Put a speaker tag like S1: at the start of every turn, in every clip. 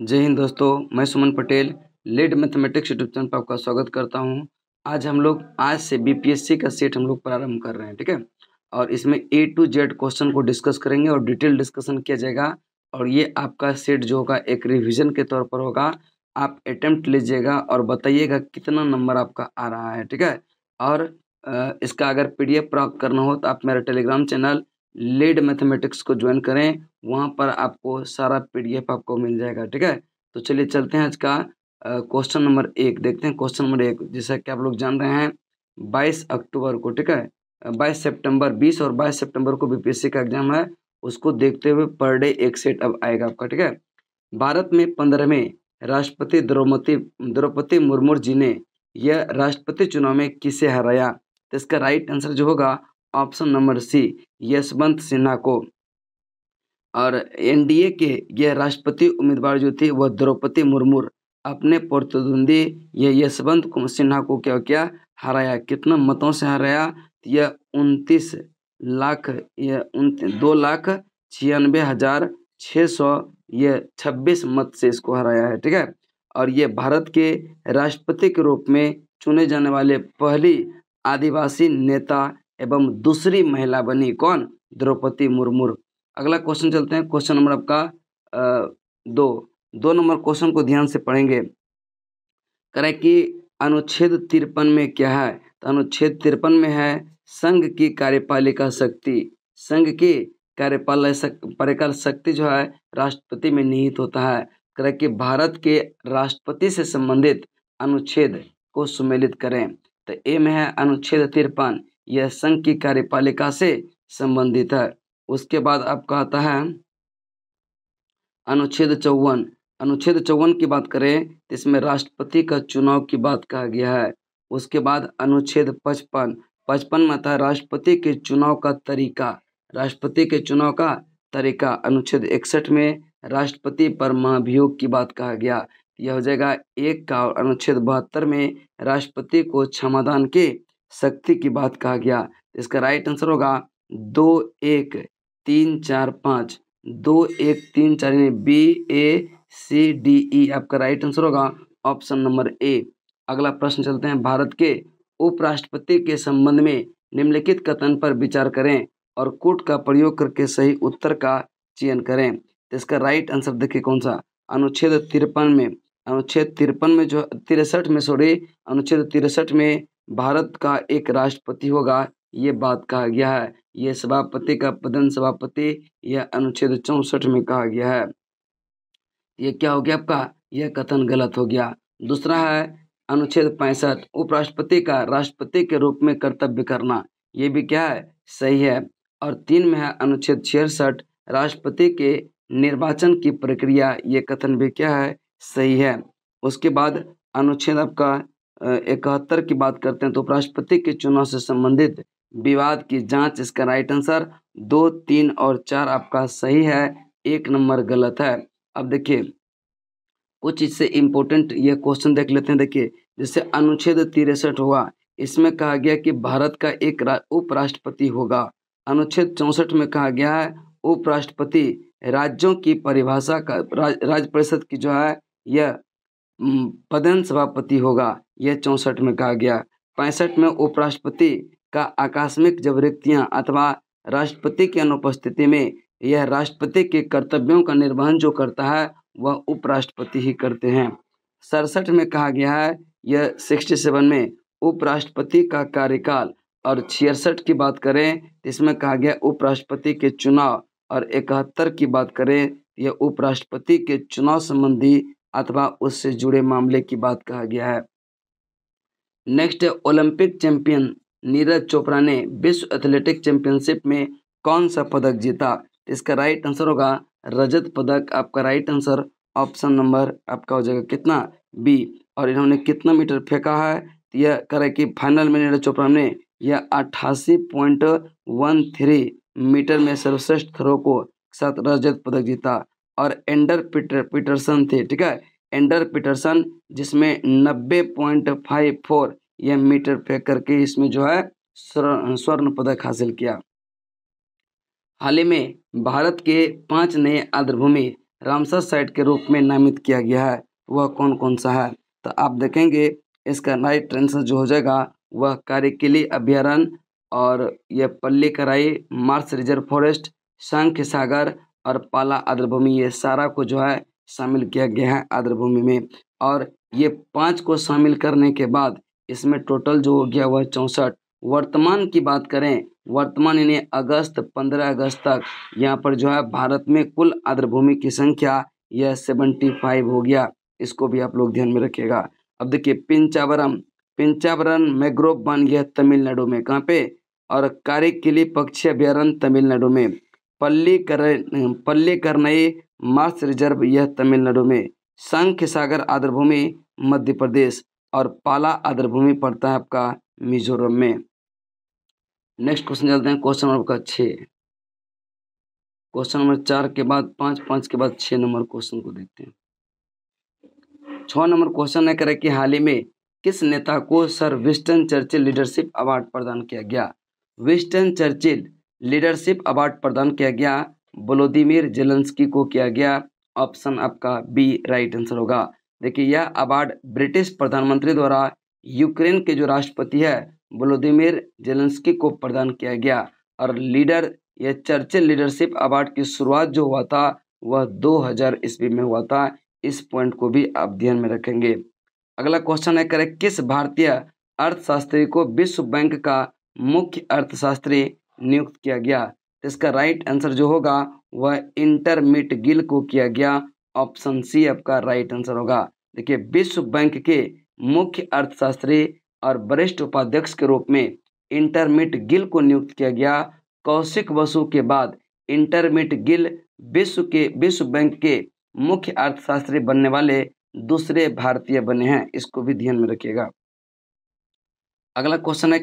S1: जय हिंद दोस्तों, मैं Suman Patel lead mathematics YouTube channel पर आपका स्वागत करता हूं। आज से बीपीएससी का सेट हम लोग प्रारंभ कर रहे हैं, ठीक है। और इसमें A to Z क्वेश्चन को डिस्कस करेंगे और डिटेल डिस्कशन किया जाएगा। और ये आपका सेट जो होगा एक रिवीजन के तौर पर होगा। आप अटेम्प्ट लीजिएगा और बताइएगा कितना नंबर आपका आ रहा है, ठीक है। और इसका अगर PDF प्राप्त करना हो तो आप मेरा टेलीग्राम चैनल लीड मैथमेटिक्स को ज्वाइन करें। वहाँ पर आपको सारा PDF आपको मिल जाएगा, ठीक है। तो चलिए चलते हैं आज का क्वेश्चन नंबर 1 देखते हैं। क्वेश्चन नंबर 1 जैसा कि आप लोग जान रहे हैं 22 अक्टूबर को, ठीक है, 22 सितंबर 20 और 22 सितंबर को बीपीएससी का एग्जाम है। उसको देखते हुए पर डे एक सेट अब आएगा आपका, ठीक है। भारत में 15वें राष्ट्रपति द्रौपदी मुर्मू जी ने यह राष्ट्रपति चुनाव में किसे हराया? तो इसका राइट आंसर जो होगा option number C, Yashwant Sinha को। और एनडीए के यह राष्ट्रपति उम्मीदवार जो थे वह द्रौपदी मुर्मू अपने प्रतिद्वंदी ये यशवंत सिन्हा को क्या किया, हराया। कितना मतों से हराया? यह 29 लाख, यह 2,96,600 ये 26 मत से इसको हराया है, ठीक है। और ये भारत के राष्ट्रपति के रूप में चुने जाने वाले पहली आदिवासी नेता एवं दूसरी महिला बनी। कौन? द्रौपदी मुर्मू। अगला क्वेश्चन चलते हैं। क्वेश्चन नंबर आपका 2 नंबर क्वेश्चन को ध्यान से पढ़ेंगे। करें कि अनुच्छेद 53 में क्या है? तो अनुच्छेद 53 में है संघ की कार्यपालिका शक्ति। संघ की कार्यपालिका शक्ति जो है राष्ट्रपति में निहित होता है। करें कि भारत के राष्ट्रपति से संबंधित अनुच्छेद को सुमेलित करें। तो ए में है अनुच्छेद 53, यह संघ की कार्यपालिका से संबंधित है। उसके बाद आपका आता है अनुच्छेद 54। अनुच्छेद 54 की बात करें तो इसमें राष्ट्रपति का चुनाव की बात कहा गया है। उसके बाद अनुच्छेद 55 में आता है राष्ट्रपति के चुनाव का तरीका। राष्ट्रपति के चुनाव का तरीका। अनुच्छेद 61 में राष्ट्रपति पर महाभियोग की बात कहा गया, यह हो जाएगा 1 का। और अनुच्छेद 72 में राष्ट्रपति को क्षमादान की शक्ति की बात कहा गया। इसका राइट आंसर होगा 2 1 3 4 5, 2 1 3 4 BACDE आपका राइट आंसर होगा ऑप्शन नंबर ए। अगला प्रश्न चलते हैं। भारत के उपराष्ट्रपति के संबंध में निम्नलिखित कथन पर विचार करें और कूट का प्रयोग करके सही उत्तर का चयन करें। तो इसका राइट आंसर देखिए कौन सा? अनुच्छेद 53 में, अनुच्छेद 53 में जो 63 में अनुच्छेद 63 में भारत का एक राष्ट्रपति होगा, ये बात कहा गया है। यह सभापति का प्रधान सभापति, यह अनुच्छेद 64 में कहा गया है। ये क्या हो गया आपका? यह कथन गलत हो गया। दूसरा है अनुच्छेद 65, उपराष्ट्रपति का राष्ट्रपति के रूप में कर्तव्य करना, ये भी क्या है? सही है। और 3 में है अनुच्छेद 66, राष्ट्रपति के निर्वाचन की प्रक्रिया, ये कथन भी क्या है? सही है। उसके बाद अनुच्छेद आपका 71 की बात करते हैं तो उपराष्ट्रपति के चुनाव से संबंधित विवाद की जांच, इसका राइट आंसर 2 3 और 4 आपका सही है, 1 नंबर गलत है। अब देखिए कुछ इससे इम्पोर्टेंट ये क्वेश्चन देख लेते हैं। देखिए जैसे अनुच्छेद 63 हुआ, इसमें कहा गया कि भारत का एक उपराष्ट्रपति होगा। अनुच्छेद 64 में कहा गया है उपराष्ट्रपति राज्यों की परिभाषा का राज्य परिषद की जो है यह प्रधान सभापति होगा, यह 64 में कहा गया। 65 में उपराष्ट्रपति का आकस्मिक जब रिक्तियां अथवा राष्ट्रपति की अनुपस्थिति में यह राष्ट्रपति के कर्तव्यों का निर्वहन जो करता है वह उपराष्ट्रपति ही करते हैं। 67 में कहा गया है, यह 67 में उपराष्ट्रपति का कार्यकाल। और 66 की बात करें तो इसमें कहा गया उपराष्ट्रपति के चुनाव। और 71 की बात करें यह उपराष्ट्रपति के चुनाव संबंधी अथवा उससे जुड़े मामले की बात कहा गया है। Next Olympic champion Neeraj Chopra ने विश्व एथलेटिक चैंपियनशिप में कौन सा पदक जीता? इसका राइट आंसर होगा रजत पदक। आपका राइट आंसर ऑप्शन नंबर आपका हो जाएगा कितना? बी। और इन्होंने कितना मीटर फेंका है? यह करे कि फाइनल में नीरज चोपड़ा ने यह 88.13 मीटर में सर्वश्रेष्ठ थ्रो को साथ रजत पदक जीता। और एंडर पीटरसन थे, ठीक है, एंडर पीटरसन, जिसमें 90.54 यह मीटर फेंक करके इसमें जो है स्वर्ण पदक हासिल किया। हाल ही में भारत के 5 नए आर्द्रभूमि रामसर साइट के रूप में नामित किया गया है, वह कौन कौन सा है? तो आप देखेंगे इसका राइट आंसर जो हो जाएगा वह कारिकिली अभ्यारण्य और यह पल्लीकराई, मार्स रिजर्व फॉरेस्ट, शंख सागर और पाला आर्द्रभूमि, ये सारा को जो है शामिल किया गया है आर्द्रभूमि में। और ये 5 को शामिल करने के बाद इसमें टोटल जो हो गया वह 64। वर्तमान की बात करें, वर्तमान यानी अगस्त 15 अगस्त तक यहाँ पर जो है भारत में कुल आर्द्रभूमि की संख्या यह 75 हो गया। इसको भी आप लोग ध्यान में रखिएगा। अब देखिए पिंचावरम मैंग्रोव वन यह तमिलनाडु में, कहाँ पे? और कारिकिली पक्षी अभ्यारण्य तमिलनाडु में, पल्लीकरनई मार्स रिजर्व यह तमिलनाडु में, शंख सागर आर्द्रभूमि मध्य प्रदेश और पाला आर्द्रभूमि पड़ता है आपका मिजोरम में। नेक्स्ट क्वेश्चन चलते हैं क्वेश्चन नंबर का 6। क्वेश्चन नंबर 4 के बाद 5, 5 के बाद 6 नंबर क्वेश्चन को देखते हैं। 6 नंबर क्वेश्चन है करे कि हाल ही में किस नेता को sir Winston Churchill leadership award प्रदान किया गया? विंस्टन चर्चिल लीडरशिप अवार्ड प्रदान किया गया व्लादिमीर जेलेंस्की को किया गया। ऑप्शन आपका बी राइट आंसर होगा। देखिए यह अवार्ड ब्रिटिश प्रधानमंत्री द्वारा यूक्रेन के जो राष्ट्रपति है व्लादिमीर जेलेंस्की को प्रदान किया गया। और यह चर्चिल लीडरशिप अवार्ड की शुरुआत जो हुआ था वह 2000 ईस्वी में हुआ था। इस पॉइंट को भी आप ध्यान में रखेंगे। अगला क्वेश्चन है करें किस भारतीय अर्थशास्त्री को विश्व बैंक का मुख्य अर्थशास्त्री नियुक्त किया गया? तो इसका राइट आंसर जो होगा वह इंटरमिट गिल को किया गया। ऑप्शन सी आपका राइट आंसर होगा। देखिए विश्व बैंक के मुख्य अर्थशास्त्री और वरिष्ठ उपाध्यक्ष के रूप में इंटरमिट गिल को नियुक्त किया गया। कौशिक बसु के बाद इंटरमिट गिल विश्व बैंक के मुख्य अर्थशास्त्री बनने वाले दूसरे भारतीय बने हैं। इसको भी ध्यान में रखिएगा। अगला क्वेश्चन है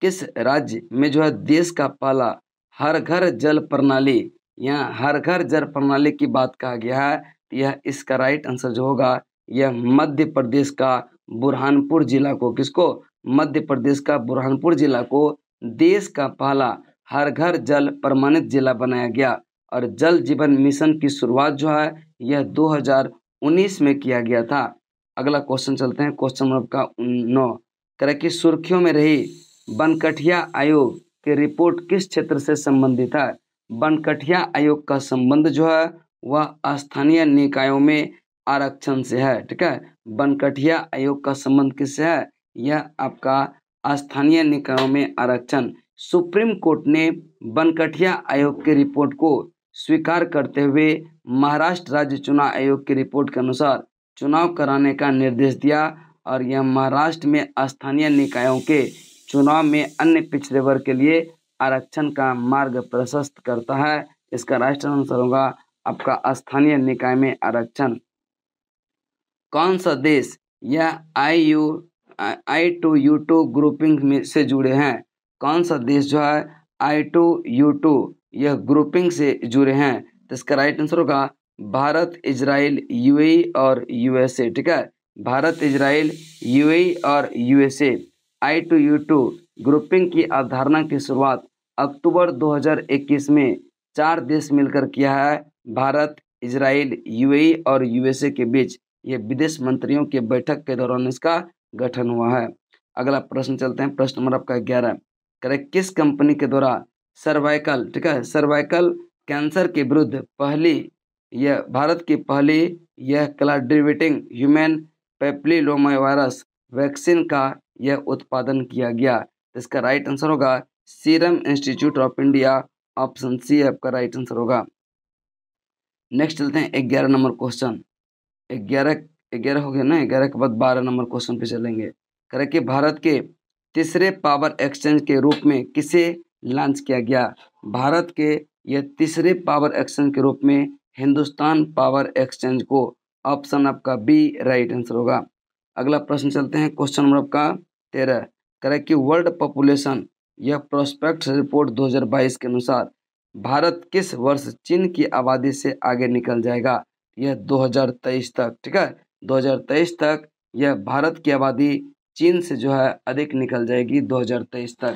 S1: किस राज्य में जो है देश का पहला हर घर जल प्रणाली, यहाँ हर घर जल प्रणाली की बात कहा गया है। यह इसका राइट आंसर जो होगा यह मध्य प्रदेश का बुरहानपुर जिला को, किसको? मध्य प्रदेश का बुरहानपुर जिला को देश का पहला हर घर जल प्रमाणित जिला बनाया गया। और जल जीवन मिशन की शुरुआत जो है यह 2019 में किया गया था। अगला क्वेश्चन चलते हैं क्वेश्चन नंबर का 9। करें कि सुर्खियों में रही बनकठिया आयोग की रिपोर्ट किस क्षेत्र से संबंधित है? बनकठिया आयोग का संबंध जो है वह स्थानीय निकायों में आरक्षण से है। ठीक है, बनकठिया आयोग का संबंध किससे है? यह आपका स्थानीय निकायों में आरक्षण। सुप्रीम कोर्ट ने बनकठिया आयोग की रिपोर्ट को स्वीकार करते हुए महाराष्ट्र राज्य चुनाव आयोग की रिपोर्ट के अनुसार चुनाव कराने का निर्देश दिया। और यह महाराष्ट्र में स्थानीय निकायों के चुनाव में अन्य पिछड़े वर्ग के लिए आरक्षण का मार्ग प्रशस्त करता है। इसका राइट आंसर होगा आपका स्थानीय निकाय में आरक्षण। कौन सा देश यह I2U2 ग्रुपिंग में से जुड़े हैं? कौन सा देश जो है I2U2 यह ग्रुपिंग से जुड़े हैं? तो इसका राइट आंसर होगा भारत, इजराइल, UAE और USA। ठीक है, भारत, इजराइल, UAE और USA। I2U2 ग्रुपिंग की अवधारणा की शुरुआत अक्टूबर 2021 में 4 देश मिलकर किया है। भारत, इजराइल, UAE और USA के बीच ये विदेश मंत्रियों की बैठक के दौरान इसका गठन हुआ है। अगला प्रश्न चलते हैं, प्रश्न नंबर आपका 11। करें किस कंपनी के द्वारा सर्वाइकल, ठीक है, सर्वाइकल कैंसर के विरुद्ध भारत की पहली यह quadrivalent human papilloma virus vaccine का यह उत्पादन किया गया? तो इसका राइट आंसर होगा Serum Institute of India. Option C आपका राइट आंसर होगा। नेक्स्ट चलते हैं 11 नंबर क्वेश्चन। 11 हो गया ना, 11 के बाद 12 नंबर क्वेश्चन पे चलेंगे। करें कि भारत के तीसरे पावर एक्सचेंज के रूप में किसे लॉन्च किया गया? भारत के यह तीसरे पावर एक्सचेंज के रूप में हिंदुस्तान पावर एक्सचेंज को। ऑप्शन आपका बी राइट आंसर होगा। अगला प्रश्न चलते हैं क्वेश्चन नंबर आपका 13। करें कि वर्ल्ड पॉपुलेशन यह प्रोस्पेक्ट रिपोर्ट 2022 के अनुसार भारत किस वर्ष चीन की आबादी से आगे निकल जाएगा? यह 2023 तक। ठीक है, 2023 तक यह भारत की आबादी चीन से जो है अधिक निकल जाएगी 2023 तक।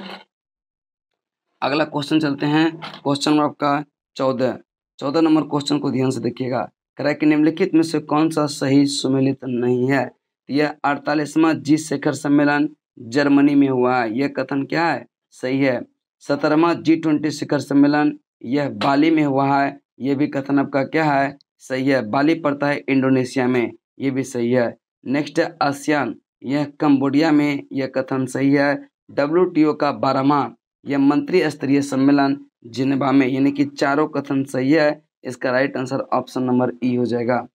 S1: अगला क्वेश्चन चलते हैं क्वेश्चन नंबर आपका 14। 14 नंबर क्वेश्चन को ध्यान से देखिएगा। कह रहा है कि निम्नलिखित में से कौन सा सही सुमेलित नहीं है। यह 48वां जी शिखर सम्मेलन जर्मनी में हुआ है, यह कथन क्या है, सही है। 17वां G20 शिखर सम्मेलन यह बाली में हुआ है, यह भी कथन आपका क्या है, सही है। बाली पड़ता है इंडोनेशिया में, ये भी सही है। नेक्स्ट है आसियान, यह कंबोडिया में, यह कथन सही है। WTO का 12वां यह मंत्री स्तरीय सम्मेलन जिनेवा में, यानी कि चारों कथन सही है। इसका राइट आंसर ऑप्शन नंबर ई हो जाएगा।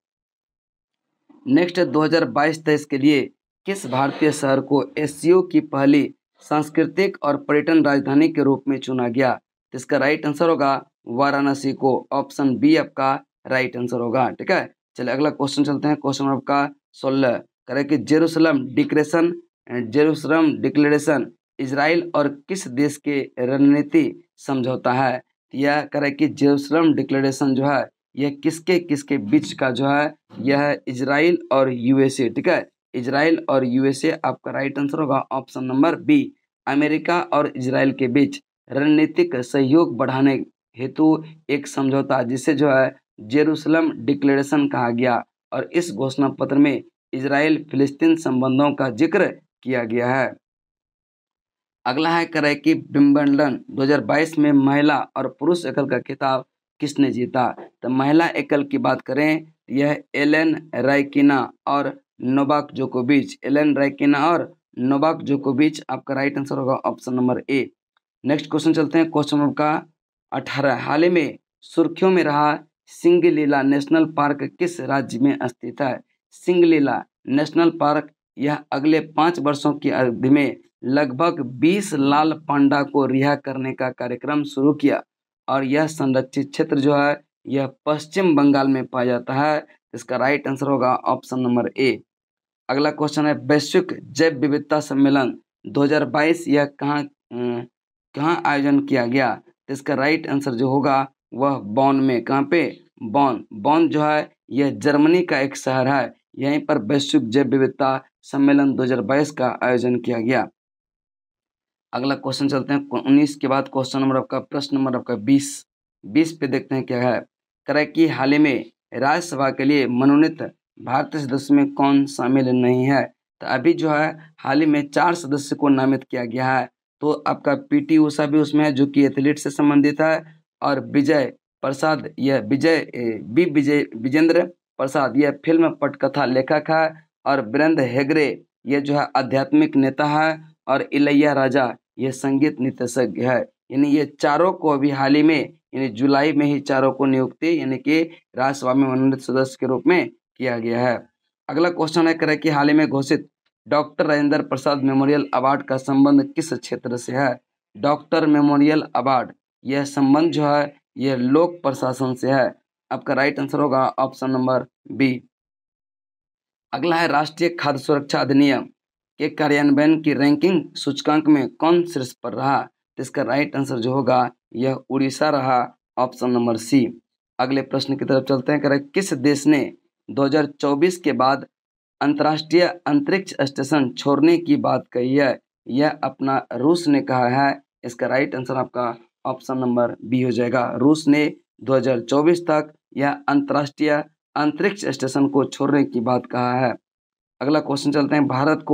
S1: नेक्स्ट 2022-23 के लिए किस भारतीय शहर को एससीओ की पहली सांस्कृतिक और पर्यटन राजधानी के रूप में चुना गया। तो इसका राइट आंसर होगा वाराणसी को, ऑप्शन बी आपका राइट आंसर होगा। ठीक है, चलिए अगला क्वेश्चन चलते हैं। क्वेश्चन आपका 16 करें कि जेरूसलम डिक्लेरेशन इजराइल और किस देश के रणनीति समझौता है। यह करें कि जेरूसलम डिक्लेरेशन जो है यह किसके किसके बीच का जो है, यह है इजराइल और यूएसए। ठीक है, इजराइल और यूएसए आपका राइट आंसर होगा ऑप्शन नंबर बी। अमेरिका और इजराइल के बीच रणनीतिक सहयोग बढ़ाने हेतु एक समझौता जिसे जो है जेरूसलम डिक्लेरेशन कहा गया, और इस घोषणा पत्र में इजराइल फिलिस्तीन संबंधों का जिक्र किया गया है। अगला है करे कि विंबलडन 2022 में महिला और पुरुष एकल का खिताब किसने जीता। तो महिला एकल की बात करें, यह एलेन राइकिना और नोवाक जोकोविच, एलेन राइकिना और नोवाक जोकोविच आपका राइट आंसर होगा option number A. Next question चलते हैं। क्वेश्चन नंबर का 18 हाल ही में सुर्खियों में रहा सिंगलीला नेशनल पार्क किस राज्य में स्थित है। सिंगलीला नेशनल पार्क यह अगले 5 वर्षों की अवधि में लगभग 20 लाल पांडा को रिहा करने का कार्यक्रम शुरू किया, और यह संरक्षित क्षेत्र जो है यह पश्चिम बंगाल में पाया जाता है। इसका राइट आंसर होगा ऑप्शन नंबर ए। अगला क्वेश्चन है वैश्विक जैव विविधता सम्मेलन 2022 यह कहाँ आयोजन किया गया। तो इसका राइट आंसर जो होगा वह बॉन में। कहाँ पे, बॉन जो है यह जर्मनी का एक शहर है, यहीं पर वैश्विक जैव विविधता सम्मेलन 2022 का आयोजन किया गया। अगला क्वेश्चन चलते हैं 19 के बाद क्वेश्चन नंबर आपका प्रश्न नंबर आपका 20 पे देखते हैं क्या है। करे कि हाल ही में राज्यसभा के लिए मनोनीत भारतीय सदस्य में कौन शामिल नहीं है। तो अभी जो है हाल ही में 4 सदस्य को नामित किया गया है। तो आपका पीटी उषा भी उसमें है जो कि एथलीट से संबंधित है, और विजय प्रसाद यह विजेंद्र प्रसाद यह फिल्म पटकथा लेखक है, और वीरेंद्र हेगड़े यह जो है आध्यात्मिक नेता है, और इलैया राजा ये संगीत निर्देशक है। यानी ये चारों को अभी हाल ही में यानी जुलाई में ही चारों को नियुक्ति यानी कि राज्यसभा में मनोनीत सदस्य के रूप में किया गया है। अगला क्वेश्चन है करें कि हाल ही में घोषित doctor Rajendra Prasad memorial award का संबंध किस क्षेत्र से है। डॉक्टर मेमोरियल अवार्ड यह संबंध जो है यह लोक प्रशासन से है। आपका राइट आंसर होगा ऑप्शन नंबर बी। अगला है राष्ट्रीय खाद्य सुरक्षा अधिनियम के कार्यान्वयन की रैंकिंग सूचकांक में कौन शीर्ष पर रहा। तो इसका राइट आंसर जो होगा यह उड़ीसा रहा, ऑप्शन नंबर सी। अगले प्रश्न की तरफ चलते हैं। करें किस देश ने 2024 के बाद अंतर्राष्ट्रीय अंतरिक्ष स्टेशन छोड़ने की बात कही है। यह अपना रूस ने कहा है। इसका राइट आंसर आपका ऑप्शन नंबर बी हो जाएगा। रूस ने 2024 तक यह अंतर्राष्ट्रीय अंतरिक्ष स्टेशन को छोड़ने की बात कहा है। अगला क्वेश्चन चलते हैं। भारत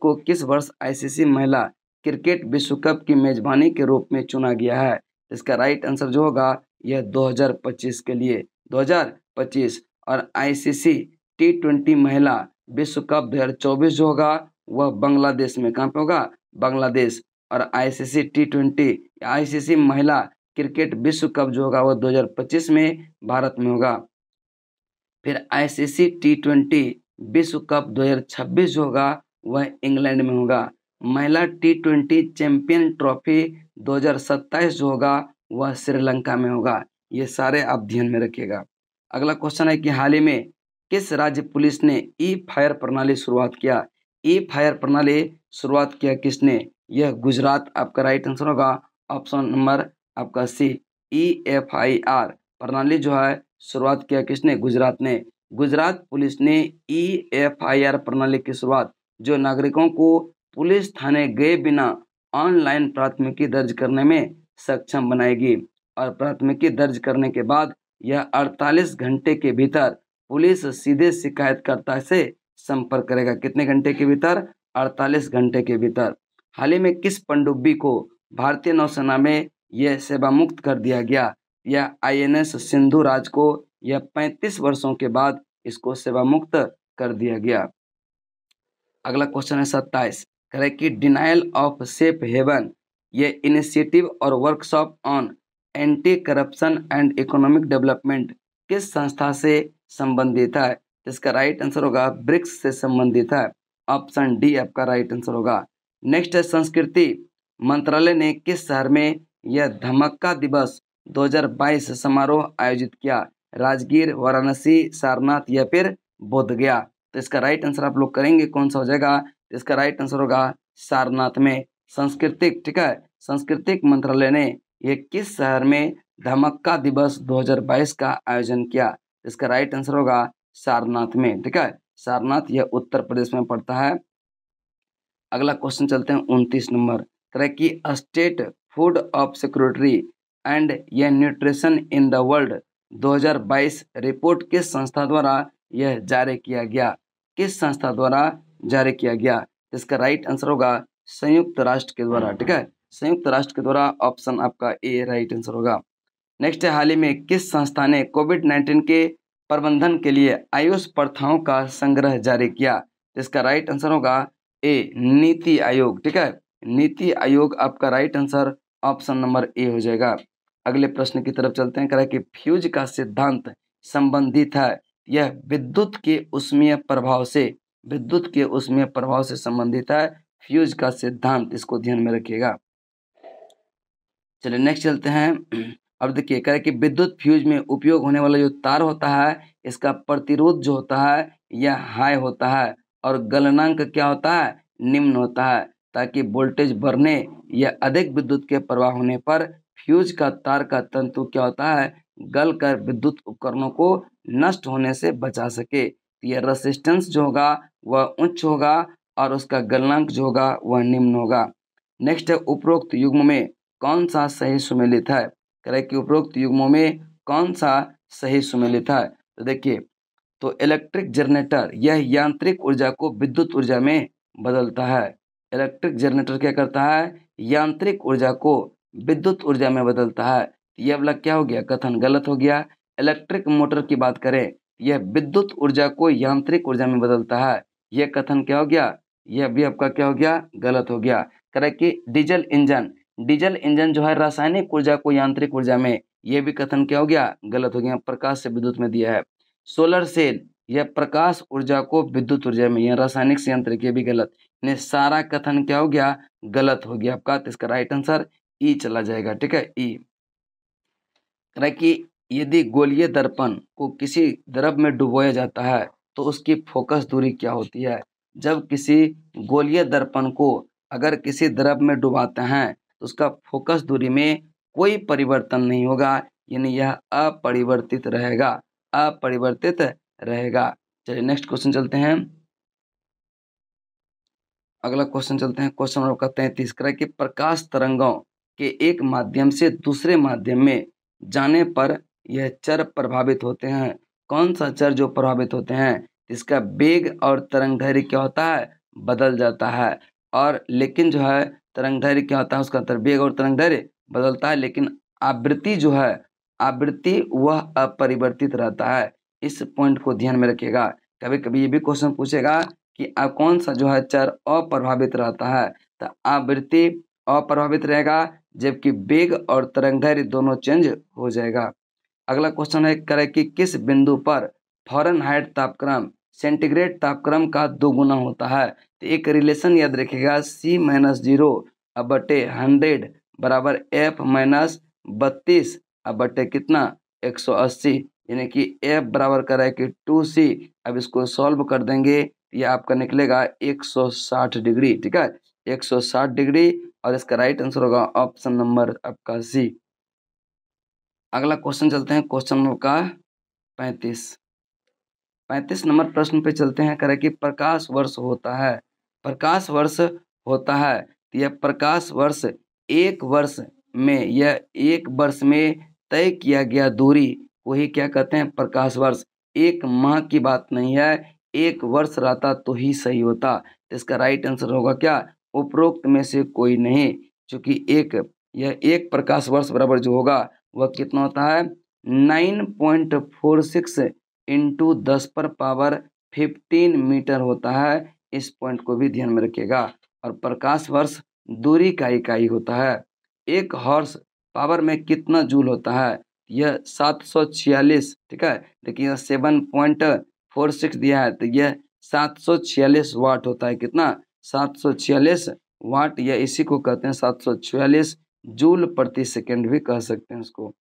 S1: को किस वर्ष आईसीसी महिला क्रिकेट विश्व कप की मेजबानी के रूप में चुना गया है। इसका राइट आंसर जो होगा यह 2025 के लिए 2025, और आईसीसी T20 महिला विश्व कप 2024 जो होगा वह बांग्लादेश में, कहाँ पे होगा, बांग्लादेश। और आईसीसी महिला क्रिकेट विश्व कप जो होगा वह 2025 में भारत में होगा। फिर आईसीसी T20 विश्व कप 2026 जो होगा वह इंग्लैंड में होगा। महिला T20 चैंपियन ट्रॉफी 2027 जो होगा वह श्रीलंका में होगा। ये सारे आप ध्यान में रखिएगा। अगला क्वेश्चन है कि हाल ही में किस राज्य पुलिस ने ई फायर प्रणाली शुरुआत किया। ई फायर प्रणाली शुरुआत किया किसने। यह गुजरात आपका राइट आंसर होगा ऑप्शन नंबर आपका सी। EFIR प्रणाली जो है शुरुआत किया किसने, गुजरात ने। गुजरात पुलिस ने EFIR प्रणाली की शुरुआत जो नागरिकों को पुलिस थाने गए बिना ऑनलाइन प्राथमिकी दर्ज करने में सक्षम बनाएगी, और प्राथमिकी दर्ज करने के बाद यह 48 घंटे के भीतर पुलिस सीधे शिकायतकर्ता से संपर्क करेगा। कितने घंटे के भीतर? 48 घंटे के भीतर। हाल ही में किस पनडुब्बी को भारतीय नौसेना में यह सेवा मुक्त कर दिया गया? यह INS सिंधुराज को यह 35 वर्षों के बाद इसको सेवा मुक्त कर दिया गया। अगला क्वेश्चन है 27, कह रहा है कि डिनायल ऑफ सेफ हेवन ये इनिशिएटिव और workshop on anti corruption and economic development किस संस्था से संबंधित है? इसका राइट आंसर होगा ब्रिक्स से संबंधित है। ऑप्शन डी आपका राइट आंसर होगा। नेक्स्ट है संस्कृति मंत्रालय ने किस शहर में यह धमक्का दिवस 2022 समारोह आयोजित किया? राजगीर, वाराणसी, सारनाथ या फिर बोधगया? तो इसका राइट आंसर आप लोग करेंगे कौन सा हो जाएगा? इसका राइट आंसर होगा सारनाथ में। सांस्कृतिक, ठीक है, सांस्कृतिक मंत्रालय ने यह किस शहर में धमक्का दिवस 2022 का आयोजन किया? इसका राइट आंसर होगा सारनाथ में, ठीक है। सारनाथ यह उत्तर प्रदेश में पड़ता है। अगला क्वेश्चन चलते हैं 29 नंबर, कह कि state food of security and यह nutrition in the world 2022 report किस संस्था द्वारा यह जारी किया गया? किस संस्था द्वारा जारी किया गया? इसका राइट आंसर होगा संयुक्त राष्ट्र के द्वारा, ठीक है, संयुक्त राष्ट्र के द्वारा। ऑप्शन आपका ए राइट आंसर होगा। नेक्स्ट है हाल ही में किस संस्था ने कोविड-19 के प्रबंधन के लिए आयुष प्रथाओं का संग्रह जारी किया? इसका राइट आंसर होगा ए नीति आयोग, ठीक है, नीति आयोग आपका right answer option number A हो जाएगा। अगले प्रश्न की तरफ चलते हैं। कह रहा है कि फ्यूज का सिद्धांत संबंधित है यह विद्युत के ऊष्मीय प्रभाव से, विद्युत के ऊष्मीय प्रभाव से संबंधित है फ्यूज का सिद्धांत, इसको ध्यान में रखिएगा। चलिए नेक्स्ट चलते हैं। अब देखिए कह रहा है कि विद्युत फ्यूज में उपयोग होने वाला जो तार होता है इसका प्रतिरोध जो होता है यह हाई होता है और गलनांक क्या होता है? निम्न होता है, ताकि वोल्टेज बढ़ने या अधिक विद्युत के प्रवाह होने पर फ्यूज का तार का तंतु क्या होता है? गल कर विद्युत उपकरणों को नष्ट होने से बचा सके। यह रेसिस्टेंस जो होगा वह उच्च होगा और उसका गलनांक जो होगा वह निम्न होगा। नेक्स्ट है उपरोक्त युग्म में कौन सा सही सुमेलित है? कह रहे कि उपरोक्त युग्मों में कौन सा सही सुमेलित है? तो देखिए, तो इलेक्ट्रिक जनरेटर यह यांत्रिक ऊर्जा को विद्युत ऊर्जा में बदलता है। इलेक्ट्रिक जनरेटर क्या करता है? यांत्रिक ऊर्जा को विद्युत ऊर्जा में बदलता है। यह वाला क्या हो गया? कथन गलत हो गया। इलेक्ट्रिक मोटर की बात करें, यह विद्युत ऊर्जा को यांत्रिक ऊर्जा में बदलता है। यह कथन क्या हो गया? यह भी आपका क्या हो गया? गलत हो गया। कह रहे कि डीजल इंजन जो है रासायनिक ऊर्जा को यांत्रिक ऊर्जा में, यह भी कथन क्या हो गया? गलत हो गया। प्रकाश से विद्युत में दिया है। सोलर सेल यह प्रकाश ऊर्जा को विद्युत ऊर्जा में, यह रासायनिक संयंत्र के भी गलत। ने सारा कथन क्या हो गया? गलत हो गया आपका। तो इसका राइट आंसर ई चला जाएगा, ठीक है, ई। कह रहा है कि यदि गोलीय दर्पण को किसी द्रव में डुबोया जाता है तो उसकी फोकस दूरी क्या होती है? जब किसी गोलीय दर्पण को अगर किसी द्रव में डुबाते हैं तो उसका फोकस दूरी में कोई परिवर्तन नहीं होगा, यानी यह अपरिवर्तित रहेगा, अपरिवर्तित रहेगा। चलिए नेक्स्ट क्वेश्चन चलते हैं। अगला क्वेश्चन चलते हैं, क्वेश्चन नंबर 33। कह रहा है कि प्रकाश तरंगों के एक माध्यम से दूसरे माध्यम में जाने पर यह चर प्रभावित होते हैं। कौन सा चर जो प्रभावित होते हैं? इसका वेग और तरंग दैर्घ्य क्या होता है? बदल जाता है। और लेकिन जो है तरंग दैर्घ्य क्या होता है? उसका वेग और तरंग दैर्घ्य बदलता है, लेकिन आवृत्ति जो है, आवृत्ति वह अपरिवर्तित रहता है। इस पॉइंट को ध्यान में रखिएगा। कभी कभी ये भी क्वेश्चन पूछेगा कि कौन सा जो है चर अप्रभावित रहता है? तो आवृत्ति अप्रभावित रहेगा, जबकि वेग और तरंगदैर्घ्य दोनों चेंज हो जाएगा। अगला क्वेश्चन है, करे कि किस बिंदु पर फ़ारेनहाइट तापक्रम सेंटीग्रेड तापक्रम का 2 गुना होता है? तो एक रिलेशन याद रखिएगा, C-0/100 बराबर F-32 कितना? 180, यानी कि F बराबर कर रहा है कि 2C। अब इसको सॉल्व कर देंगे, ये आपका निकलेगा 160 डिग्री, ठीक है, 160 डिग्री। और इसका राइट आंसर होगा ऑप्शन नंबर आपका सी। अगला क्वेश्चन चलते हैं, क्वेश्चन नंबर का 35 नंबर प्रश्न पे चलते हैं। कह कि प्रकाश वर्ष होता है, प्रकाश वर्ष होता है, तो यह प्रकाश वर्ष एक वर्ष में, यह एक वर्ष में तय किया गया दूरी को ही क्या कहते हैं? प्रकाश वर्ष। एक माह की बात नहीं है, एक वर्ष रहता तो ही सही होता। तो इसका राइट आंसर होगा क्या? उपरोक्त में से कोई नहीं, क्योंकि यह एक प्रकाश वर्ष बराबर जो होगा वह कितना होता है? 9.46 इंटू 10⁻15 मीटर होता है। इस पॉइंट को भी ध्यान में रखिएगा। और प्रकाश वर्ष दूरी का इकाई होता है। एक हॉर्स पावर में कितना जूल होता है? यह 746, ठीक है। देखिए यह 7.46 दिया है, तो यह 746 वाट होता है। कितना? 746 वाट, या इसी को कहते हैं 746 जूल प्रति सेकंड भी कह सकते हैं उसको।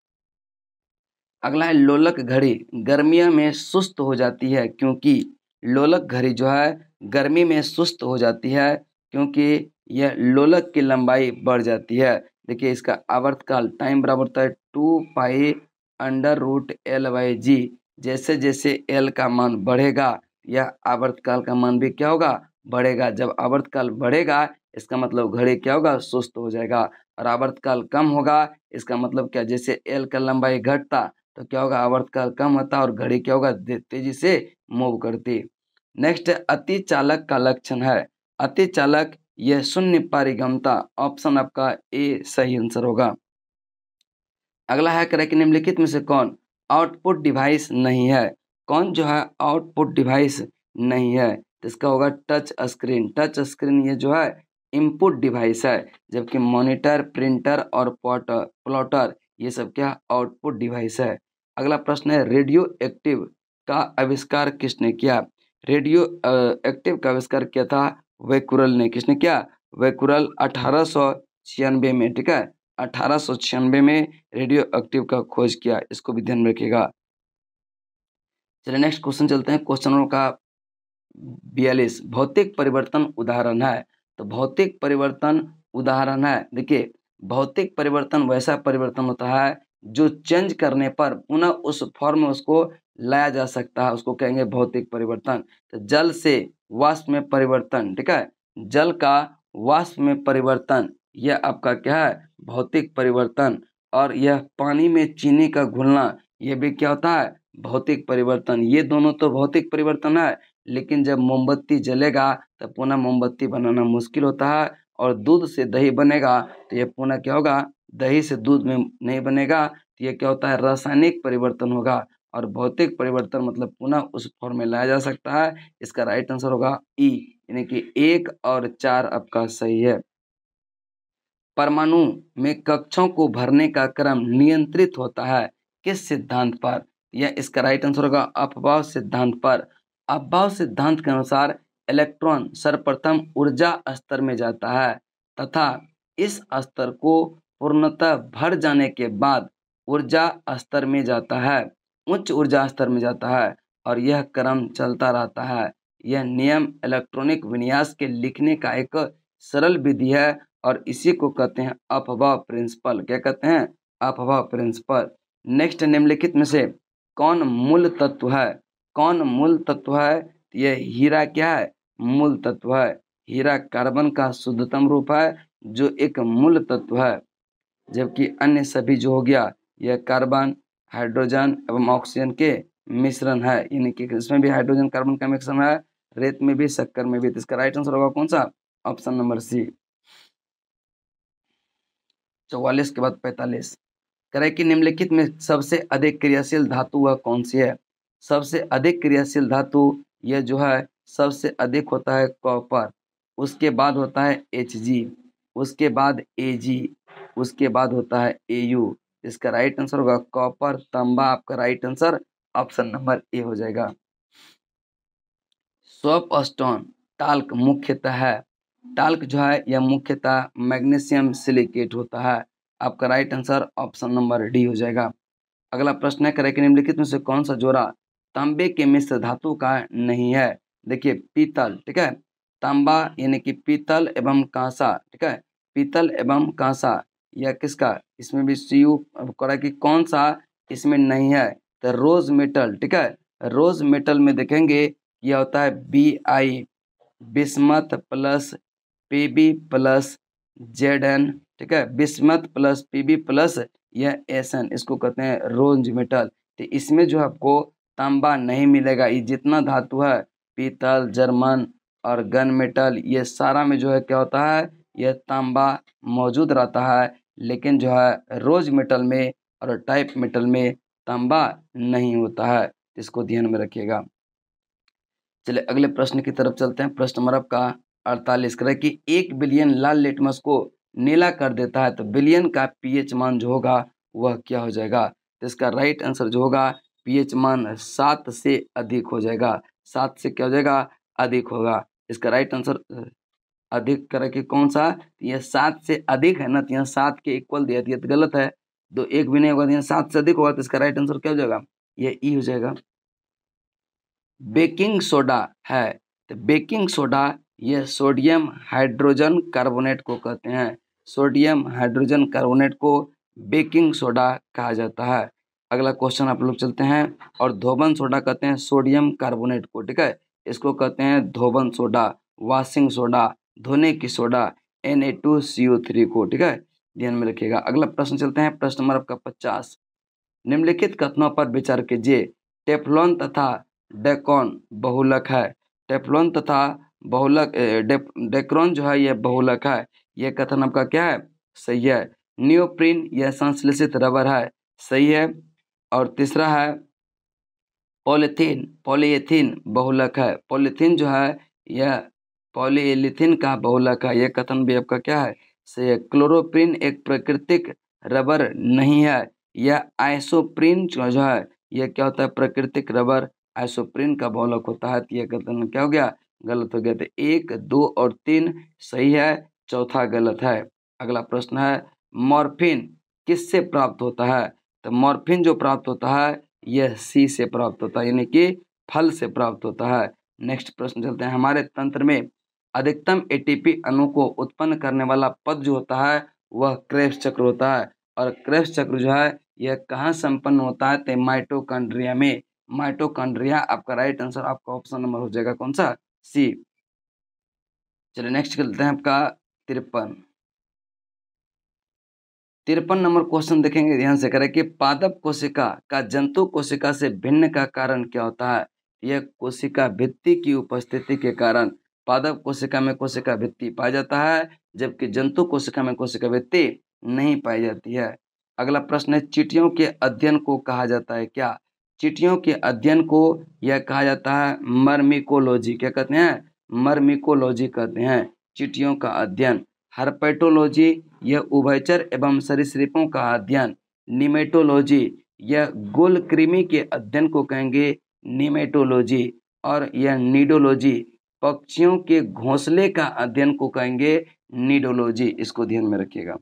S1: अगला है लोलक घड़ी गर्मियों में सुस्त हो जाती है क्योंकि लोलक घड़ी जो है गर्मी में सुस्त हो जाती है क्योंकि यह लोलक की लंबाई बढ़ जाती है। देखिए इसका आवर्तकाल टाइम बराबर होता है 2π√L/g। जैसे जैसे L का मान बढ़ेगा यह आवर्तकाल का मान भी क्या होगा? बढ़ेगा। जब आवर्तकाल बढ़ेगा इसका मतलब घड़ी क्या होगा? सुस्त हो जाएगा। और आवर्तकाल कम होगा इसका मतलब क्या? जैसे L का लंबाई घटता तो क्या होगा? आवर्तकाल कम होता और घड़ी क्या होगा? तेजी से मूव करती। नेक्स्ट अति चालक का लक्षण है। अति चालक यह शून्य पारगम्यता। ऑप्शन आपका ए सही आंसर होगा। अगला है करें कि निम्नलिखित में से कौन आउटपुट डिवाइस नहीं है? कौन जो है आउटपुट डिवाइस नहीं है? तो इसका होगा टच स्क्रीन। टच स्क्रीन ये जो है इनपुट डिवाइस है, जबकि मॉनिटर, प्रिंटर और प्लॉटर ये सब क्या आउटपुट डिवाइस है। अगला प्रश्न है रेडियो एक्टिव का आविष्कार किसने किया? रेडियो एक्टिव का आविष्कार किया था वेकुरल ने। किसने किया? वेकुरल 1896 में, ठीक है। 1896 में रेडियो एक्टिव का खोज किया। इसको भी ध्यान में रखिएगा। चलिए नेक्स्ट क्वेश्चन चलते हैं। क्वेश्चन का 42 भौतिक परिवर्तन उदाहरण है। तो भौतिक परिवर्तन उदाहरण है, देखिए भौतिक परिवर्तन वैसा परिवर्तन होता है जो चेंज करने पर पुनः उस फॉर्म में उसको लाया जा सकता है, उसको कहेंगे भौतिक परिवर्तन। तो जल से वाष्प में परिवर्तन, ठीक है, जल का वाष्प में परिवर्तन यह आपका क्या है? भौतिक परिवर्तन। और यह पानी में चीनी का घुलना यह भी क्या होता है? भौतिक परिवर्तन। ये दोनों तो भौतिक परिवर्तन है, लेकिन जब मोमबत्ती जलेगा तब पुनः मोमबत्ती बनाना मुश्किल होता है। और दूध से दही बनेगा तो ये पुनः क्या होगा? दही से दूध में नहीं बनेगा, तो ये क्या होता है? रासायनिक परिवर्तन होगा। और भौतिक परिवर्तन मतलब पुनः उस फॉर्म में लाया जा सकता है। इसका राइट आंसर होगा ई, यानी कि 1 और 4 आपका सही है। परमाणु में कक्षों को भरने का क्रम नियंत्रित होता है किस सिद्धांत पर? यह इसका राइट आंसर होगा अपवाह सिद्धांत पर। अपवाह सिद्धांत के अनुसार इलेक्ट्रॉन सर्वप्रथम ऊर्जा स्तर में जाता है तथा इस स्तर को पूर्णतः भर जाने के बाद ऊर्जा स्तर में जाता है, उच्च ऊर्जा स्तर में जाता है, और यह क्रम चलता रहता है। यह नियम इलेक्ट्रॉनिक विन्यास के लिखने का एक सरल विधि है और इसी को कहते हैं अपवाह प्रिंसिपल। क्या कहते हैं? अपवाह प्रिंसिपल। नेक्स्ट निम्नलिखित में से कौन मूल तत्व है? कौन मूल तत्व है? यह हीरा क्या है? मूल तत्व है। हीरा कार्बन का शुद्धतम रूप है जो एक मूल तत्व है, जबकि अन्य सभी जो हो गया यह कार्बन, हाइड्रोजन एवं ऑक्सीजन के मिश्रण है, यानी कि इसमें भी हाइड्रोजन कार्बन का मिश्रण है, रेत में भी, शक्कर में भी। तो इसका राइट आंसर होगा कौन सा? ऑप्शन नंबर सी। 44 के बाद 45 करें कि निम्नलिखित में सबसे अधिक क्रियाशील धातु वह कौन सी है? सबसे अधिक क्रियाशील धातु यह जो है सबसे अधिक होता है कॉपर, उसके बाद होता है Hg, उसके बाद Ag, उसके बाद होता है Au। इसका राइट आंसर होगा कॉपर, तांबा। आपका right answer option number A हो जाएगा। सोप स्टोन टाल्क मुख्यतः है, टाल्क जो है यह मुख्यतः मैग्नीशियम सिलिकेट होता है। आपका right answer option number D हो जाएगा। अगला प्रश्न है करें कि निम्नलिखित में से कौन सा जोड़ा तांबे के मिश्र धातु का नहीं है? देखिए पीतल, ठीक है, तांबा यानी कि पीतल एवं कांसा, ठीक है, पीतल एवं कांसा यह किसका? इसमें भी सीयू करा कि कौन सा इसमें नहीं है? तो रोज मेटल, ठीक है, रोज मेटल में देखेंगे यह होता है Bi, bismuth plus Pb plus Zn, ठीक है, बिस्मथ प्लस Pb प्लस यह एसन, इसको कहते हैं रोंज मेटल। तो इसमें जो है आपको तांबा नहीं मिलेगा। ये जितना धातु है पीतल, जर्मन और गन मेटल, ये सारा में जो है क्या होता है, यह तांबा मौजूद रहता है। लेकिन जो है रोज मेटल में और टाइप मेटल में तांबा नहीं होता है, इसको ध्यान में रखिएगा। चलिए अगले प्रश्न की तरफ चलते हैं। प्रश्न नंबर आपका 48 करें कि 1 बिलियन लाल लिटमस को नीला कर देता है तो बिलियन का पीएच मान जो होगा वह क्या हो जाएगा। तो इसका राइट आंसर जो होगा पीएच मान 7 से अधिक हो जाएगा। 7 से क्या हो जाएगा, अधिक होगा। इसका राइट आंसर अधिक करें कि कौन सा, यह 7 से अधिक है ना, तो यहाँ 7 के इक्वल दिया तो गलत है। तो एक भी नहीं होगा, तो यहाँ 7 से अधिक होगा, तो इसका राइट आंसर क्या हो जाएगा, ये ई हो जाएगा। बेकिंग सोडा है, तो बेकिंग सोडा यह सोडियम हाइड्रोजन कार्बोनेट को कहते हैं। सोडियम हाइड्रोजन कार्बोनेट को बेकिंग सोडा कहा जाता है। अगला क्वेश्चन आप लोग चलते हैं। और धोबन सोडा कहते हैं सोडियम कार्बोनेट को, ठीक है, इसको कहते हैं धोबन सोडा, वॉशिंग सोडा, धोने की सोडा, Na2CO3 को, ठीक है, ध्यान में रखिएगा। अगला प्रश्न चलते हैं। प्रश्न नंबर आपका 50, निम्नलिखित कथनों पर विचार कीजिए। टेफ्लॉन तथा डेकॉन बहुलक है। टेफ्लॉन तथा बहुलक डेक्रोन जो है यह बहुलक है। यह कथन आपका क्या है, सही है। नियोप्रीन यह संश्लेषित रबर है, सही है। और तीसरा है पॉलीथीन, पॉलीएथीन बहुलक है। पॉलीथीन जो है यह पॉलीएलिथीन का बहुलक है। यह कथन भी आपका क्या है, सही है। क्लोरोप्रीन एक प्राकृतिक रबर नहीं है। यह आइसोप्रीन जो है यह क्या होता है, प्राकृतिक रबर आइसोप्रीन का बहुलक होता है। तो यह कथन क्या हो गया, गलत हो गया। तो 1, 2 और 3 सही है, चौथा गलत है। अगला प्रश्न है मॉर्फिन किससे प्राप्त होता है। तो मॉर्फिन जो प्राप्त होता है यह सी से प्राप्त होता है, यानी कि फल से प्राप्त होता है। नेक्स्ट प्रश्न चलते हैं। हमारे तंत्र में अधिकतम एटीपी अणु को उत्पन्न करने वाला पद जो होता है वह क्रेब्स चक्र होता है। और क्रेब्स चक्र जो है यह कहाँ संपन्न होता है, तो माइटोकॉन्ड्रिया में। माइटोकॉन्ड्रिया आपका राइट आंसर, आपका ऑप्शन नंबर हो जाएगा कौन सा, सी। चलिए नेक्स्ट चलते हैं आपका 53 नंबर क्वेश्चन देखेंगे, ध्यान से करें कि पादप कोशिका का जंतु कोशिका से भिन्न का कारण क्या होता है। यह कोशिका भित्ति की उपस्थिति के कारण पादप कोशिका में कोशिका भित्ति पाया जाता है, जबकि जंतु कोशिका में कोशिका भित्ति नहीं पाई जाती है। अगला प्रश्न है चींटियों के अध्ययन को कहा जाता है क्या। चींटियों के अध्ययन को यह कहा जाता है मर्मिकोलॉजी। क्या कहते हैं, मर्मिकोलॉजी कहते हैं चींटियों का अध्ययन। हर्पेटोलॉजी यह उभयचर एवं सरीसृपों का अध्ययन। निमेटोलॉजी यह गोल कृमि के अध्ययन को कहेंगे निमेटोलॉजी। और यह नीडोलॉजी पक्षियों के घोंसले का अध्ययन को कहेंगे नीडोलॉजी। इसको ध्यान में रखिएगा।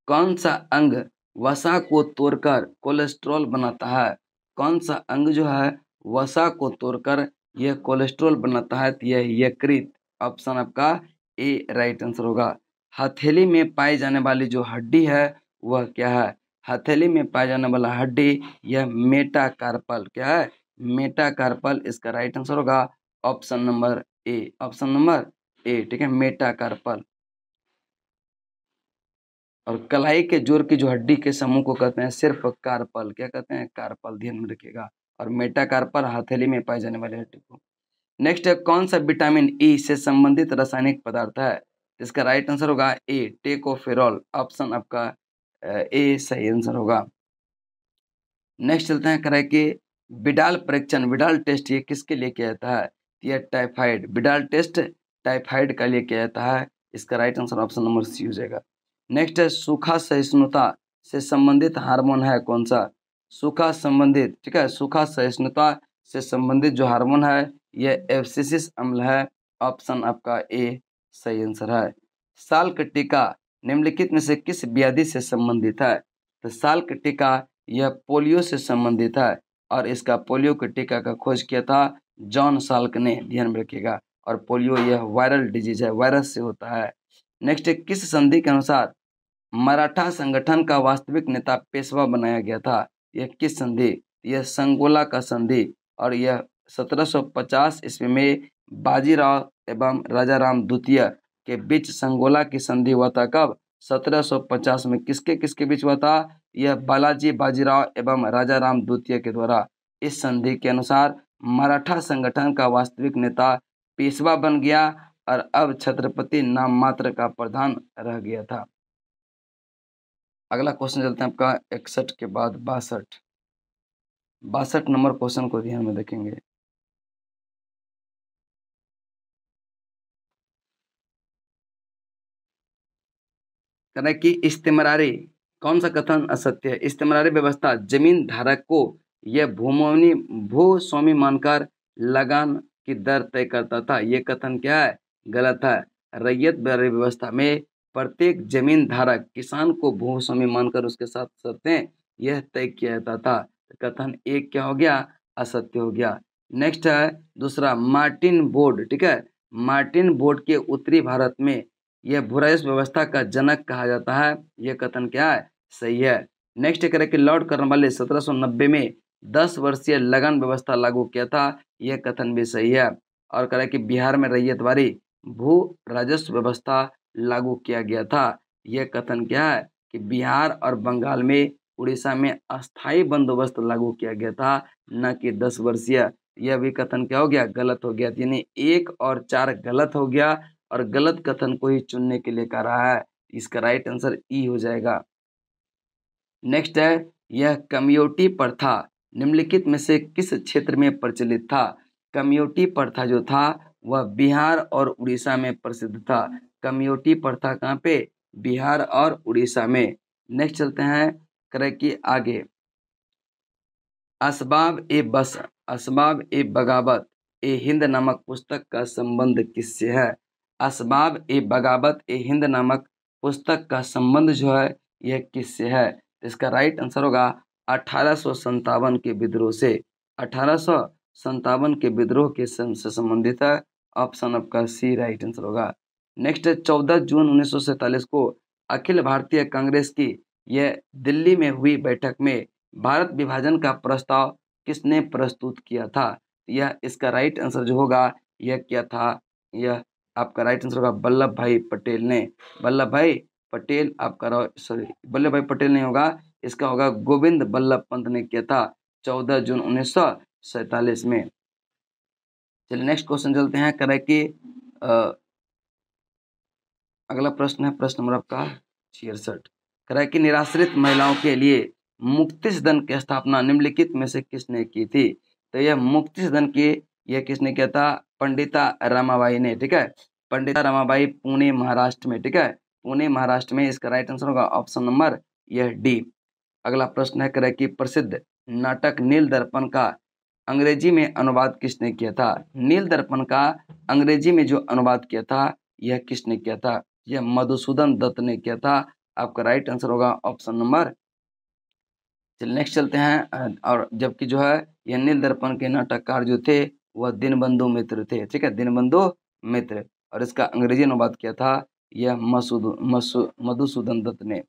S1: कौन सा अंग वसा को तोड़कर कोलेस्ट्रॉल बनाता है। कौन सा अंग जो है वसा को तोड़कर यह कोलेस्ट्रॉल बनाता है, तो यह यकृत। ऑप्शन आपका ए राइट आंसर होगा। हथेली में पाई जाने वाली जो हड्डी है वह क्या है। हथेली में पाया जाने वाला हड्डी यह मेटाकार्पल, क्या है, मेटाकार्पल। इसका राइट आंसर होगा option number A, option number A, ठीक है, मेटाकार्पल। और कलाई के जोड़ की जो हड्डी के समूह को कहते हैं सिर्फ कार्पल। क्या कहते हैं, कार्पल, ध्यान में रखिएगा। और मेटाकार्पल हथेली में पाई जाने वाली हड्डी को। नेक्स्ट है कौन सा विटामिन ई से संबंधित रासायनिक पदार्थ है। इसका राइट आंसर होगा ए टेकोफेरॉल। ऑप्शन आपका ए सही आंसर होगा। नेक्स्ट चलते हैं करें कि विडाल परीक्षण, विडाल टेस्ट ये किसके लिए किया जाता है। यह टाइफाइड, विडाल टेस्ट टाइफाइड का लिए किया जाता है। इसका right answer option number C हो जाएगा। नेक्स्ट है सूखा सहिष्णुता से संबंधित हार्मोन है कौन सा। सूखा संबंधित, ठीक है, सूखा सहिष्णुता से संबंधित जो हार्मोन है यह एब्सिसिक अम्ल है। ऑप्शन आपका ए सही आंसर है। साल का टीका निम्नलिखित में से किस व्याधि से संबंधित है। तो साल का टीका यह पोलियो से संबंधित है। और इसका पोलियो के टीका का खोज किया था जॉन साल्क ने, ध्यान में रखिएगा। और पोलियो यह वायरल डिजीज है, वायरस से होता है। नेक्स्ट है किस संधि के अनुसार मराठा संगठन का वास्तविक नेता पेशवा बनाया गया था। यह किस संधि, यह संगोला का संधि। और यह 1750 ईस्वी में बाजीराव एवं राजाराम द्वितीय के बीच संगोला की संधि हुआ था। कब, 1750 में किसके किसके बीच हुआ था? यह बालाजी बाजीराव एवं राजा राम द्वितीय के द्वारा। इस संधि के अनुसार मराठा संगठन का वास्तविक नेता पेशवा बन गया और अब छत्रपति नाम मात्र का प्रधान रह गया था। अगला क्वेश्चन चलते हैं आपका 61 के बाद 62। 62 नंबर क्वेश्चन को ध्यान में देखेंगे। कहना है कि इस्तेमरारी, कौन सा कथन असत्य है? इस्तेमरारी व्यवस्था जमीन धारक को यह भूस्वामी मानकर लगान की दर तय करता था। यह कथन क्या है? गलत है। रैयत व्यवस्था में प्रत्येक जमीन धारक किसान को भूस्वामी मानकर उसके साथ शर्तें यह तय किया जाता था। कथन एक क्या हो गया? असत्य हो गया। नेक्स्ट है दूसरा, मार्टिन बोर्ड। ठीक है, मार्टिन बोर्ड के उत्तरी भारत में यह भूराइस व्यवस्था का जनक कहा जाता है। यह कथन क्या है? सही है। नेक्स्ट करें कि लॉर्ड कर्नवालिस 1790 में 10 वर्षीय लगन व्यवस्था लागू किया था। यह कथन भी सही है। और करें कि बिहार में रैयतवारी भू राजस्व व्यवस्था लागू किया गया था। यह कथन क्या है? कि बिहार और बंगाल में, उड़ीसा में अस्थायी बंदोबस्त लागू किया गया था, न कि 10 वर्षीय। यह भी कथन क्या हो गया? गलत हो गया। यानी 1 और 4 गलत हो गया और गलत कथन को ही चुनने के लिए कह रहा है। इसका राइट आंसर ई हो जाएगा। नेक्स्ट है, यह कम्युनिटी प्रथा निम्नलिखित में से किस क्षेत्र में प्रचलित था? कम्युनिटी प्रथा जो था वह बिहार और उड़ीसा में प्रसिद्ध था। कम्युनिटी प्रथा कहाँ पे? बिहार और उड़ीसा में। नेक्स्ट चलते हैं करें कि आगे, असबाब ए बगावत ए हिंद नामक पुस्तक का संबंध किससे है? असबाब ए बगावत ए हिंद नामक पुस्तक का संबंध जो है यह किससे है? इसका राइट आंसर होगा 1857 के विद्रोह से। 1857 के विद्रोह के से संबंधित है। ऑप्शन आपका सी राइट आंसर होगा। नेक्स्ट है 14 जून 1947 को अखिल भारतीय कांग्रेस की यह दिल्ली में हुई बैठक में भारत विभाजन का प्रस्ताव किसने प्रस्तुत किया था? यह इसका राइट आंसर जो होगा यह क्या था? यह आपका राइट आंसर होगा वल्लभ भाई पटेल ने। वल्लभ भाई पटेल आपका, सॉरी वल्लभ भाई पटेल नहीं होगा, इसका होगा गोविंद बल्लभ पंत ने किया था 14 जून 1947 में। चलिए नेक्स्ट क्वेश्चन चलते हैं। करें कि अगला प्रश्न है प्रश्न नंबर आपका 66। करें कि निराश्रित महिलाओं के लिए मुक्ति सदन की स्थापना निम्नलिखित में से किसने की थी? तो यह मुक्ति सदन की यह किसने किया था? पंडिता रमाबाई ने। ठीक है, पंडिता रमाबाई, पुणे महाराष्ट्र में। ठीक है, पुणे महाराष्ट्र में। इसका राइट आंसर होगा ऑप्शन नंबर यह डी। अगला प्रश्न है करें कि प्रसिद्ध नाटक नील दर्पण का अंग्रेजी में अनुवाद किसने किया था? नील दर्पण का अंग्रेजी में जो अनुवाद किया था यह किसने किया था? यह मधुसूदन दत्त ने किया था। आपका राइट आंसर होगा ऑप्शन नंबर। चलिए नेक्स्ट चलते हैं। और जबकि जो है यह नील दर्पण के नाटककार जो थे वह दीनबंधु मित्र थे। ठीक है, दीनबंधु मित्र। और इसका अंग्रेजी अनुवाद किया था यह मधुसूदन दत्त ने।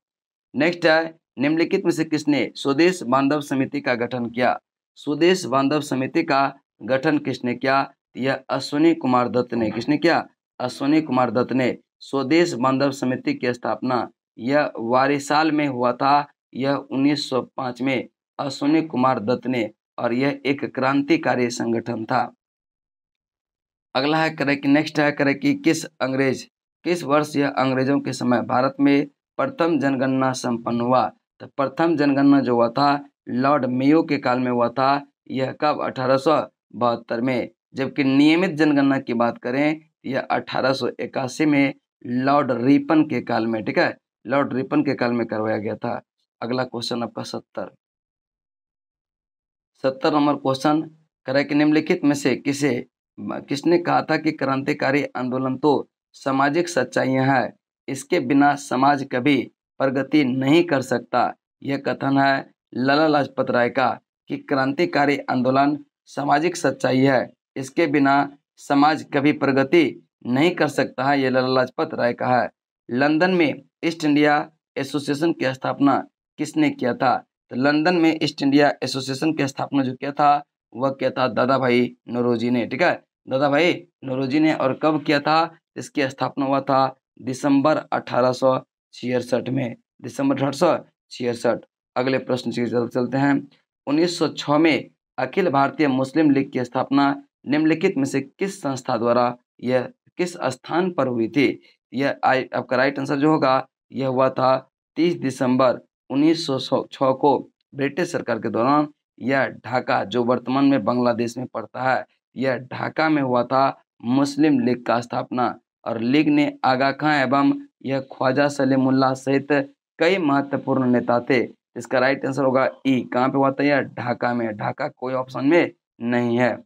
S1: नेक्स्ट है, निम्नलिखित में से किसने स्वदेश बांधव समिति का गठन किया? स्वदेश बांधव समिति का गठन किसने किया? यह अश्विनी कुमार दत्त ने। किसने किया? अश्विनी कुमार दत्त ने। स्वदेश बांधव समिति की स्थापना यह वारिसाल में हुआ था। यह 1905 में अश्विनी कुमार दत्त ने, और यह एक क्रांतिकारी संगठन था। अगला है करें कि नेक्स्ट है करें कि किस वर्ष यह अंग्रेजों के समय भारत में प्रथम जनगणना संपन्न हुआ? तो प्रथम जनगणना जो हुआ था लॉर्ड मेयो के काल में हुआ था। यह कब? 1872 में। जबकि नियमित जनगणना की बात करें यह 1881 में लॉर्ड रिपन के काल में। ठीक है, लॉर्ड रिपन के काल में करवाया गया था। अगला क्वेश्चन आपका 70 नंबर क्वेश्चन करें कि निम्नलिखित में से किसने कहा था कि क्रांतिकारी आंदोलन तो सामाजिक सच्चाइयां हैं, इसके बिना समाज कभी प्रगति नहीं कर सकता? यह कथन है लाला लाजपत राय का कि क्रांतिकारी आंदोलन सामाजिक सच्चाई है, इसके बिना समाज कभी प्रगति नहीं कर सकता है। यह लाला लाजपत राय का है। लंदन में ईस्ट इंडिया एसोसिएशन की स्थापना किसने किया था? तो लंदन में ईस्ट इंडिया एसोसिएशन की स्थापना जो किया था वह किया था दादा भाई नौरोजी ने। ठीक है, दादा भाई नौरोजी ने। और कब किया था? इसकी स्थापना हुआ था दिसंबर 1846 1966 में, दिसंबर 1866। अगले प्रश्न से चलते हैं। 1906 में अखिल भारतीय मुस्लिम लीग की स्थापना निम्नलिखित में से किस संस्था द्वारा, यह किस स्थान पर हुई थी? यह आपका राइट आंसर जो होगा यह हुआ था 30 दिसंबर 1906 को ब्रिटिश सरकार के दौरान। यह ढाका, जो वर्तमान में बांग्लादेश में पड़ता है, यह ढाका में हुआ था मुस्लिम लीग का स्थापना। और लीग ने आगा खां एवं यह ख्वाजा सलीमुल्लाह सहित कई महत्वपूर्ण नेता थे। इसका राइट आंसर होगा ई। कहाँ पे हुआ था यह? ढाका में। ढाका कोई ऑप्शन में नहीं है।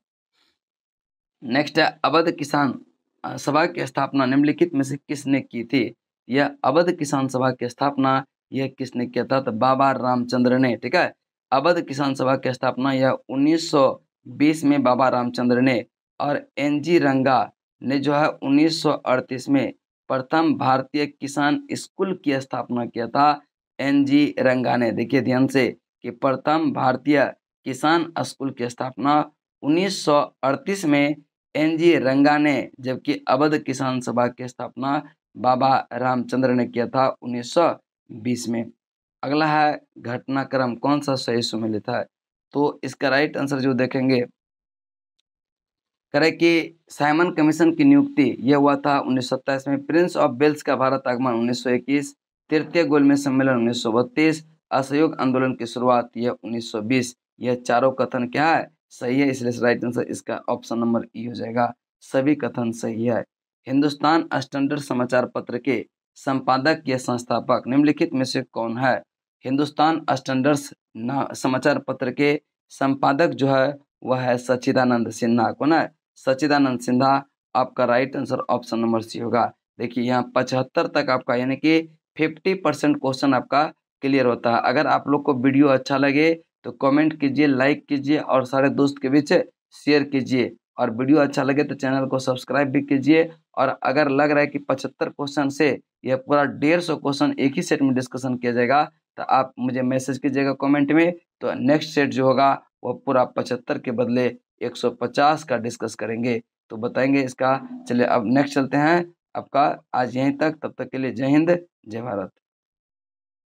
S1: नेक्स्ट है अवध किसान सभा की स्थापना निम्नलिखित में से किसने की थी? यह अवध किसान सभा की स्थापना यह किसने किया था? तो बाबा रामचंद्र ने। ठीक है, अवध किसान सभा की स्थापना यह 1920 में बाबा रामचंद्र ने। और एनजी रंगा ने जो है 1938 में प्रथम भारतीय किसान स्कूल की स्थापना किया था। एनजी रंगा ने, देखिए ध्यान से, कि प्रथम भारतीय किसान स्कूल की स्थापना 1938 में एनजी रंगा ने, जबकि अवध किसान सभा की स्थापना बाबा रामचंद्र ने किया था 1920 में। अगला है घटनाक्रम कौन सा सही सुमेलित है? तो इसका राइट आंसर जो देखेंगे करें कि साइमन कमीशन की नियुक्ति यह हुआ था 1927 में। प्रिंस ऑफ वेल्स का भारत आगमन 1921। तृतीय गोलमेज सम्मेलन 1932। असहयोग आंदोलन की शुरुआत यह 1920। यह चारों कथन क्या है? सही है, इसलिए राइट आंसर इसका ऑप्शन नंबर ई हो जाएगा। सभी कथन सही है। हिंदुस्तान स्टैंडर्ड समाचार पत्र के संपादक या संस्थापक निम्नलिखित में से कौन है? हिंदुस्तान स्टैंडर्ड समाचार पत्र के संपादक जो है वह है सच्चिदानंद सिन्हा। कौन है? सच्चिदानंद सिन्हा। आपका right answer option number C होगा। देखिए यहाँ 75 तक आपका यानी कि 50% क्वेश्चन आपका क्लियर होता है। अगर आप लोग को वीडियो अच्छा लगे तो कमेंट कीजिए, लाइक कीजिए और सारे दोस्त के बीच शेयर कीजिए। और वीडियो अच्छा लगे तो चैनल को सब्सक्राइब भी कीजिए। और अगर लग रहा है कि 75 क्वेश्चन से यह पूरा 150 क्वेश्चन एक ही सेट में डिस्कशन किया जाएगा तो आप मुझे मैसेज कीजिएगा कमेंट में। तो नेक्स्ट सेट जो होगा वो पूरा 75 के बदले 150 का डिस्कस करेंगे, तो बताएंगे इसका। चलिए अब नेक्स्ट चलते हैं। आपका आज यहीं तक, तब तक के लिए जय हिंद जय भारत।